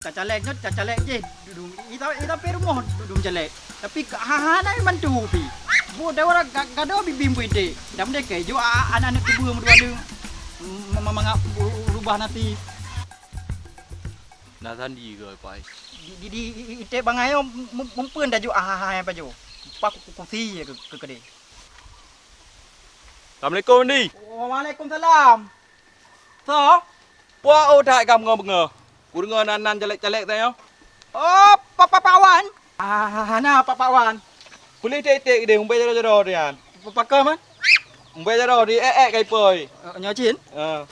Cacalegnya cacaleg je. Dudung ita pe rumah dudung caleg. Tapi hahana mantu pi. Bu dah orang gado bibim pide. Dam dek jo anak-anak kubu dua ada mangap rubah nanti. Dah tadi ke pai. Di ite bangayo mumpeun dah jo hahana pa jo. Pak kusi ke kede. Assalamualaikum Andi. Waalaikumsalam. So, Puak oh tak kamu ngau. Ku dengar nan jelek-jelek tanya. oh Pak Wan. Hana Pak Wan. Boleh tek-tek dia umbai jaro-jaro dia. Pak Kem kan? Umbai jaro di kai poi. Nyocin. Ha.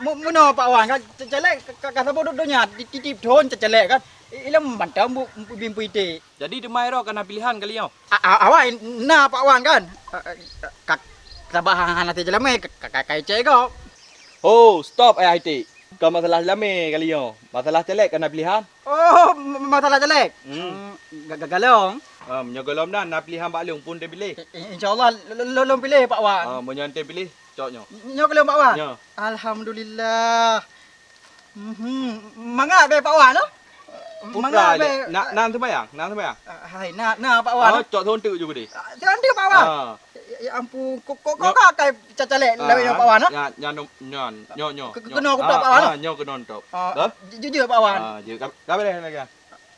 Muno Pak Wan kan celek kata bodoh donya titip thon celek kan ilam bantam bu bimpu ite Jadi demai ro kena pilihan kali yo. awak na Pak Wan kan kak sabahan nanti jelame kai cego Oh, stop IT. Kau masalah lame kali yo. Masalah celek kena pilihan. oh masalah celek gagalong Menyogolom dan nak pilihan Pak Leong pun dia pilih. insyaallah lolong pilih Pak Wan Menyantai pilih coknya. nyok Pak Wan Ya. alhamdulillah mangga be Pak Wan no mangga be Nan sembayang, nan sembayang. hai na Pak Wan Cok thon tu juga dia. jangan dia Pak Wan ya ampun kok kai cacalek lawe Pak Wan ha Nyo. Kena aku tak Pak Wan. Nyo kena top. Jujur Pak Wan. Je kau boleh lagi.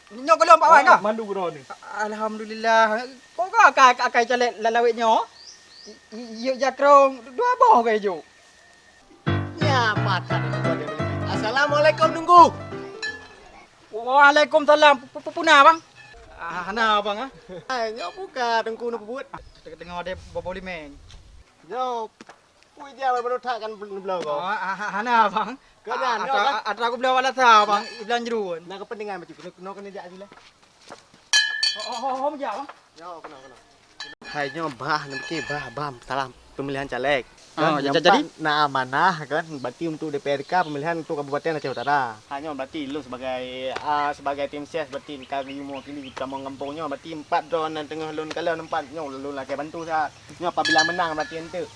Nyok kelom Pak Wan kah? Mandu kena ni. Alhamdulillah. Kok kai cacalek lawe nyo? Yo jakrong dua boh kai jo. Ya, makan itu dia beli. Assalamualaikum nunggu. Waalaikumsalam. Puna bang. Hana bang ah. Nyo buka tengku nak buat. Tengok dia bobo limeng. Nyo. Pui dia baru tak kan belum kau. Hana bang. Kerjaan nyo kan. Atra aku bela wala sa bang. Iblan jeruan. Nak kepentingan macam kena kena dia sila. Oh menjak bang. Nyo kena. Hai nyo bah nanti bah bam salam pemilihan caleg. Jadi nak amanah kan berarti untuk DPRK pemilihan untuk Kabupaten Aceh Utara. Hanya berarti lu sebagai tim ses berarti kali mu kini kita mau ngempungnya berarti 4 drone dan tengah lun kalau 4 nyo lu lagi bantu saya. Nyo apabila menang berarti ente.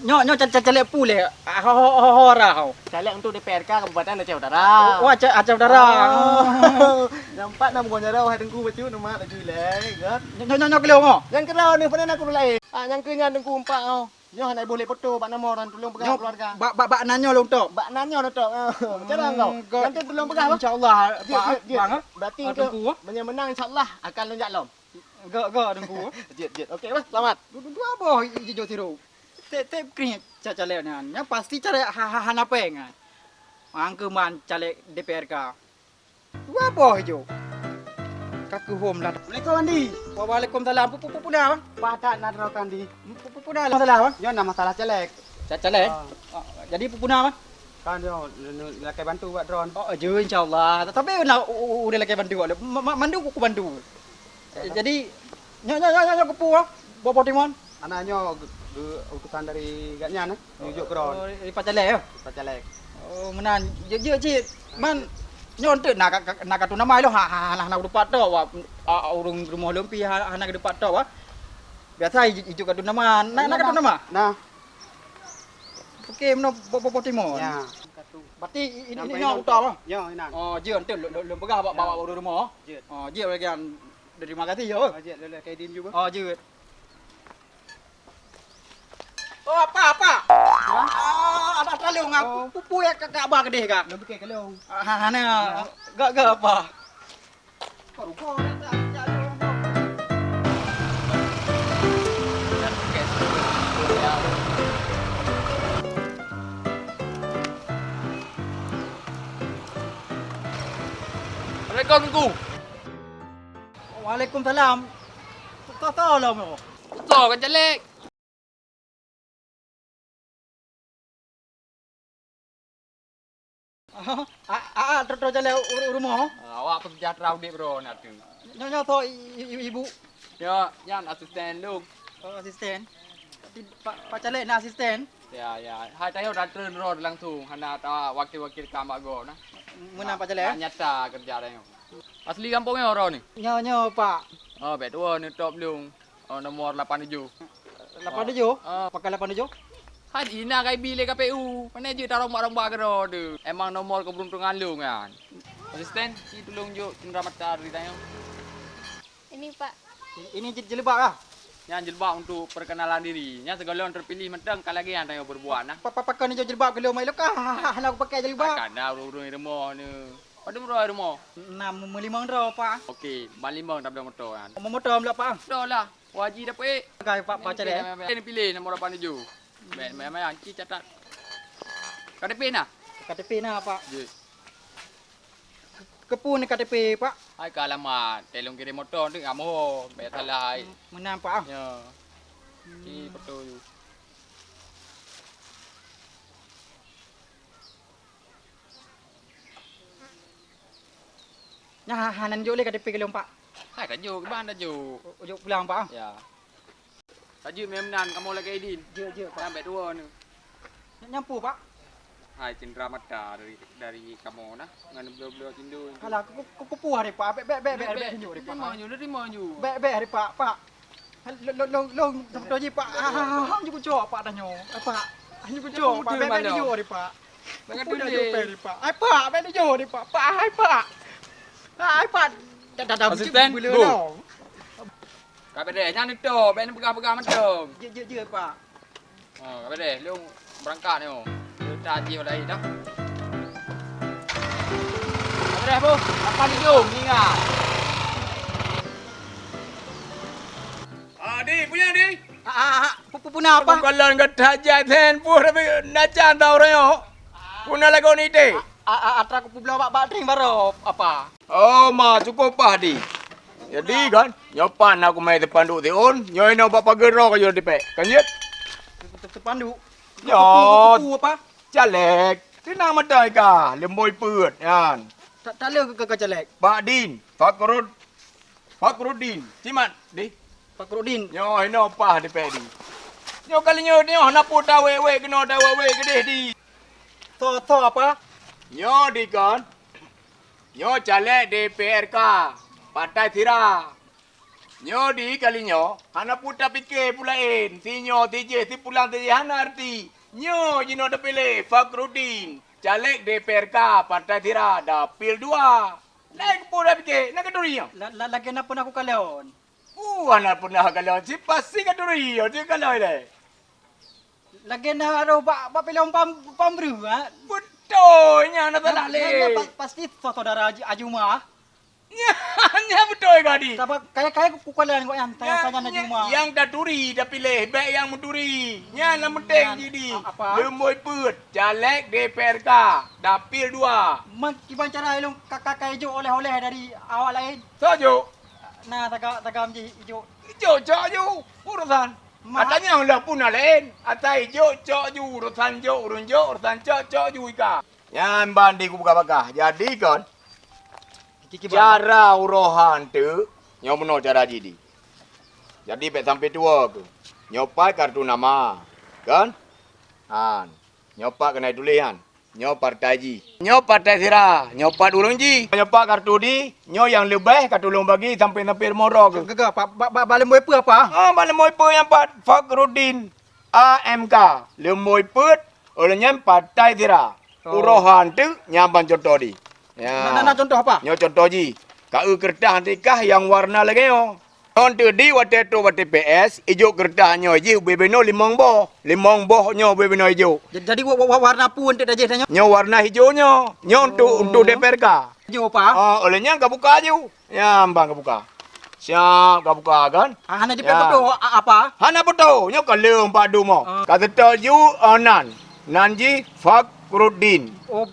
Nyo cacalek pule. Hora kau. Caleg untuk DPRK Kabupaten Aceh Utara. Oh Aceh Utara. Nampak nama gua nyarau hai tengku bacu nama laju leh kan. Nyo kelong oh. Yang kerau ni pernah aku mulai. Yang kenyang tengku empat kau. Nyo hanai boleh foto bak nama orang tolong pegang keluarga. Bak nanyo long tok. Bak nanyo tok. Cara kau. Nanti tolong pegang. Insyaallah Bang. Berarti ke menang insyaallah akan lonjak lom. Gak dengku. Jet. Okey bah, selamat. Dua boh hijau tiru. Tep kering cacalek ni. Yang pasti cara hana peng. Angkeman caleg DPRK. Dua boh hijau. Kaku home lah. Assalamualaikum Andi. Waalaikumsalam. Puna bang. Padat nak terokan di. Puna masalah bang. Yo nak masalah caleg. Cacalek. Jadi puna bang. Kan yo lakai bantu buat drone. Oh je insyaallah. Tapi udah lagi bantu. Mandu aku bantu. Jadi nyo kepu ah. Bawa timon. Anaknya utusan dari gaknya nah. Tunjuk drone. Oh, pacalek ya. Caleg. Oh, menan. Je cik. Man nyontek nak katu nama lo nak dapat tu wa urung rumah lempi nak dapat tu wa. Biasa hijau katu nama. Nak katu nama. Nah. Okey, meno bobo timon. Ya. Berarti ini nyok utama. Yo, inan. Oh, je ente lem pegah bawa urung rumah. Oh, je lagi terima kasih yo. Jet lele kai din juga. Oh, je. Oh, apa? Ada terlalu ngap. Pupu ya kakak abah kedeh kak. Lebih kai kalong. Hana, gak apa. Baru kau nak Assalamualaikum nunggu. Waalaikumsalam. Tahu lah mo. Betul kan celek. Terus jalan rumah. Awak pesejahtera udik bro nak tu. Nyonya tu ibu. Ya, yan asisten lu. Oh, asisten. Pak Calek nak asisten. Ya. Hai tayo dah turun road langsung. Hana ta wakil-wakil kamak go nah. Mana Pak Calek? Nyata kerja dia. Asli kampungnya orang ni. Nyonya Pak. Oh, betul ni top lung. Nomor 87. 87? Pakai 87? Hai ina kai bilik KPU. Mana je taruh mak-mak kero tu. Emang nomor keberuntungan lu kan. Asisten, si tolong juk cendera mata dari tayang. Ini Pak. Ini jelebak lah. Yang jelbak untuk perkenalan diri. Yang segala orang terpilih mentang kalau lagi yang tayang berbuat nah. Pakai ni jelebak kalau mai lokah. Nak pakai jelebak. Akan dah urung rumah ni. Pada murah rumah. 6 ro pak. Okey, malimang tak ada motor kan. Motor ambil pak. Dah lah. Wajib dapat. Pakai pak baca deh. Ini pilih nombor 87. Mai anci catat. KTP nah. KTP nah pak. Je. Kepun KTP pak. Hai ke alamat. Tolong kirim motor tu kamu. Baik salah hai. Menang pak. Ya. Ini betul tu. Nah, hanan jo le KTP kalau pak. Hai dah juk, bang dah juk. Ujuk pulang pak. Ya. Taju memnan kamu lagi Aidin. Je pak. Sampai dua ni. Nyampu pak. Hai cendera mata dari kamu nah. Dengan beliau-beliau cindu. Alah, aku puas hari pak. Bek jo hari pak. Terima ju. Bek hari pak. Pak. Long sampai je pak. Hang je kucok pak dah nyo. Pak. Hang je kucok pak. Bek jo hari pak. Jangan Aku dah tulis. jumpa hari pak. Ai pak, bek jo hari pak. Pak, ai pak. Ai pak. Dah Asisten, bila go. dah. Kau berdeh, jangan itu. Ben pegang-pegang macam. Je pak. Oh, kau berdeh. Lu berangkat ni. Lu tak haji lagi dah. Kau berdeh bu. Apa ni jom? Ingat. Di, punya di. Puna apa? Kalau enggak tajat ten pun tapi nacan tau reo. Puna lagu ni te. Atra aku pulau bak drink baru apa? Oh, ma cukup pah di. Jadi kan, nyopan aku mai depan duk teon, nyoi no bapa gero kau di pe. Kan yet? Terpandu. Yo. Kupu apa? Jalek. Tinang madai ka, lemboi peut kan. Tak le ke jelek. Pak Din, Fakrudin. Cimat di. Pak Rudin. Nyoi no pah di pe di. Nyo kali nyo ni nak puta we kena dah we gede di. To apa? Nyo di kan. Nyo caleg DPRK. Partai Tira. Nyo di kali nyo. Hana puta fikir pulain. Si nyo TJ si pulang TJ hana arti. Nyo jino dah pilih Fakrudin. Caleg DPRK Partai Tira. Dapil 2. Lain pun dah fikir. Nak keduri nyo. Lagi nak pun aku kalian. Hana pernah kalau. Si pasti keduri nyo. Si kalau ini. Lagi nak ada bak pilih pambru ha. Betul. Nya nak tak leh. Pasti saudara Ajuma. Nya betul kadi. Kayak aku kalian kok yang tanya Ajuma. Yang dah duri dah pilih baik yang menduri. Nya lah penting jadi. Apa? Lemboi put caleg DPRK dapil 2. Mak gimana cara ilung kakak hijau oleh-oleh dari awak lain? Sajo. Nah, tagam je hijau. Jo cok ju urusan. Katanya lah pun lain. Atai jo cok ju urusan jo urun jo urusan cok ju ika. Yang bandi ku buka-buka. Jadi kan cara urohan tu nyo benar cara jadi. Jadi baik sampai tua ke. Nyopat kartu nama. Kan? Han. Nyopat kena tulisan. Nyo partai ji. Nyo partai Tira. Nyopat urung ji. Nyopat kartu di. Nyo yang lebih kartu long bagi sampai moro ke. Gagak balem apa apa? Lemoi pe yang pat Fakrudin AMK. Lemoi put olehnya partai Tira. Urohan tu nyamban contoh di. Ya. Nak contoh apa? Nyo contoh ji. Kau kertas tikah yang warna lagi yo. Contoh di waktu tu waktu PS, hijau kertas nyo ji bebeno limong boh nyo bebeno hijau. Jadi warna pun tak ada tanya. Nyo warna hijau nyo. Nyo untuk DPRK. Hijau apa? Olehnya kau buka je. Ya, bang kau buka. Siap kau buka kan? Hana di betul apa? Hana betul. Nyo kalau padu mo. Kata tu onan. Nanji Fakrudin. Oh,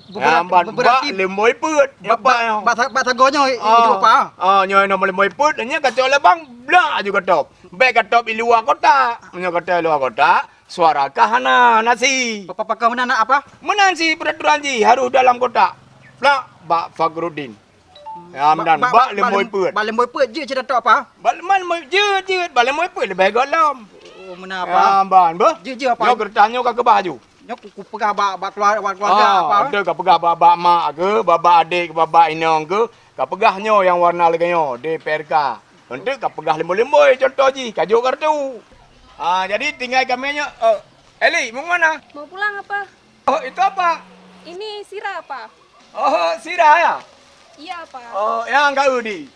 berarti lemoi put. Apa? Batagonya hijau apa? Nyo nama lemoi put. Nya kata lebang bla juga top. Baik kata di luar kota. Nyo kata luar kota. Suara kahana nasi. Papa kau mana apa? Menansi peraturan ji harus dalam kota. Bla Bak Fakrudin. Ya, dan bak lemoi put. Bak lemoi put je cerita apa? Bak lemoi je. Bak lemoi put lebih galam. Oh, mana apa? Ban bah. Je apa? Nyo kertasnya kau ke baju. Nyo ku pegang bak keluarga apa? Ada kau pegang bak mak ke, bak adik ke, bak inong ke. Kau pegahnya yang warna lagi nyo DPRK. Untuk kau pegah lemoi-lemoi contoh ji, kajuk kartu. Jadi tinggal kami nya. Eli, mau mana? Mau pulang apa? Oh, itu apa? Ini sirah apa? Oh, sirah ya. Pak. Oh, yang kau di.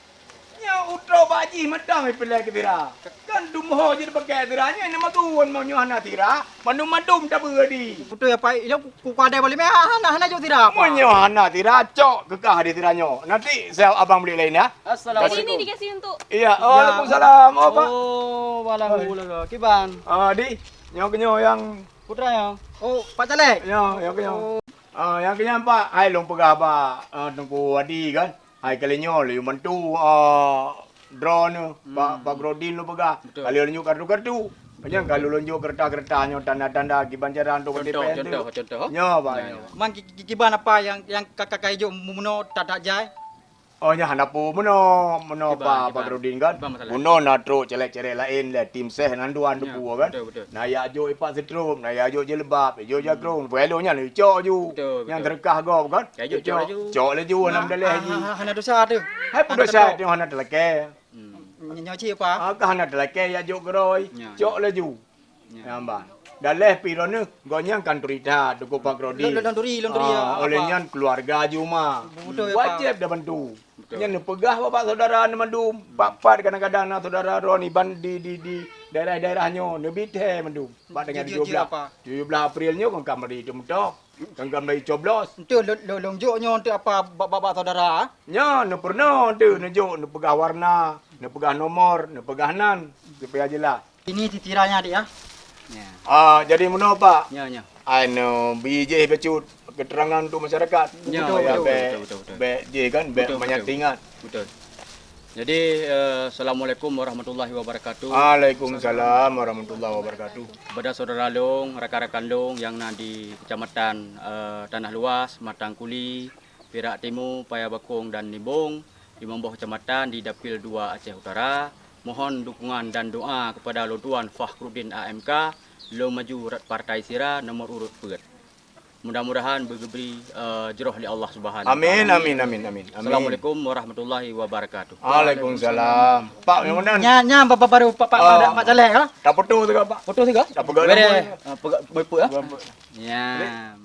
Nya utro baji medang ipelai ke tira. Kan dumho je pakai tiranya nama tuan mau nyuhana tira. Mandum tak berdi. Betul ya Pak. Ini ku kadai balik hana jo tira Mau Pak. nyuhana tira cok kekah di tiranyo. Nanti saya abang beli lain ya. Jadi Assalamualaikum. ini dikasih untuk Iya, waalaikumsalam. Oh, Pak. Oh, walau kiban. Di. Nyo yang Putranya. Oh, Pak Caleg. yang kenyo. Yang kenyo Pak. Hai long pegah Pak. Tunggu Adi kan. Hai kalinyo lu mantu drone Pak Grodin lu pegah. Betul. Kali lu kartu-kartu. Macam kalau lunjuk kereta-keretanya tanda-tanda kibanjaran tu Contoh. Nyo Pak. Ya, nyo. Man kiban apa yang kakak hijau muno tak jai. Oh nya hanapu mono Kiban. Pak Grodin kan. Kiban masalah. Mono natro celek-celek lain le tim seh nanduan tu Ya, kan. betul. Naya jo ipak setrum, naya jo je lebab, jo jagrum. Pelo nya lu cok ju. Betul. Yang terkah go kan. Ya, cok laju. Cok laju nam daleh ji. Hana dosa tu. Hai pudak saya tengok hana telake. Nyoci apa? Ka hana telake ya jo geroi. Ya. Cok laju. Ya. Nampak. Daleh piro ni gonyang kan turita tu Pak Grodin. Laundry Olehnya keluarga Juma. Betul ya, Pak. Wajib dah bantu. Betul. Yang pegah bapak saudara ni mandum. Papat kadang-kadang nak saudara Roni ban di daerah-daerahnya nebit he mandum. Pak dengan Jujur 17 apa? 17 Aprilnya kan kamari tu mentok. Kan kamari coblos. Tu longjoknya untuk apa bapak saudara? Nya ne pernah tu nejuk ne pegah warna, ne pegah nomor, ne pegah nan. Supaya jelas. Ini titiranya dia. Ya. Jadi mana Pak? Ya. Anu BJ becut keterangan untuk masyarakat. Ya, Ya, betul. J kan be Betul, banyak betul. tingkat. Betul. Jadi Assalamualaikum warahmatullahi wabarakatuh. Waalaikumsalam warahmatullahi wabarakatuh. Kepada saudara long, rakan-rakan long yang nak di Kecamatan Tanah Luas, Matang Kuli, Perak Timur, Paya Bakong dan Nibong di Memboh Kecamatan di Dapil 2 Aceh Utara. Mohon dukungan dan doa kepada Loduan Fakhrudin AMK, Lo Maju Partai Sira nomor urut 4. Mudah-mudahan beri jeroh li Allah Subhanahu wa Amin taala. amin. Assalamualaikum warahmatullahi wabarakatuh. Waalaikumsalam. Pak yang mana? Nya baru Pak Caleg ah. Tak putus tu Pak. Foto juga. Tak pegang. Bere, pegak boy ya. nombor. Ya.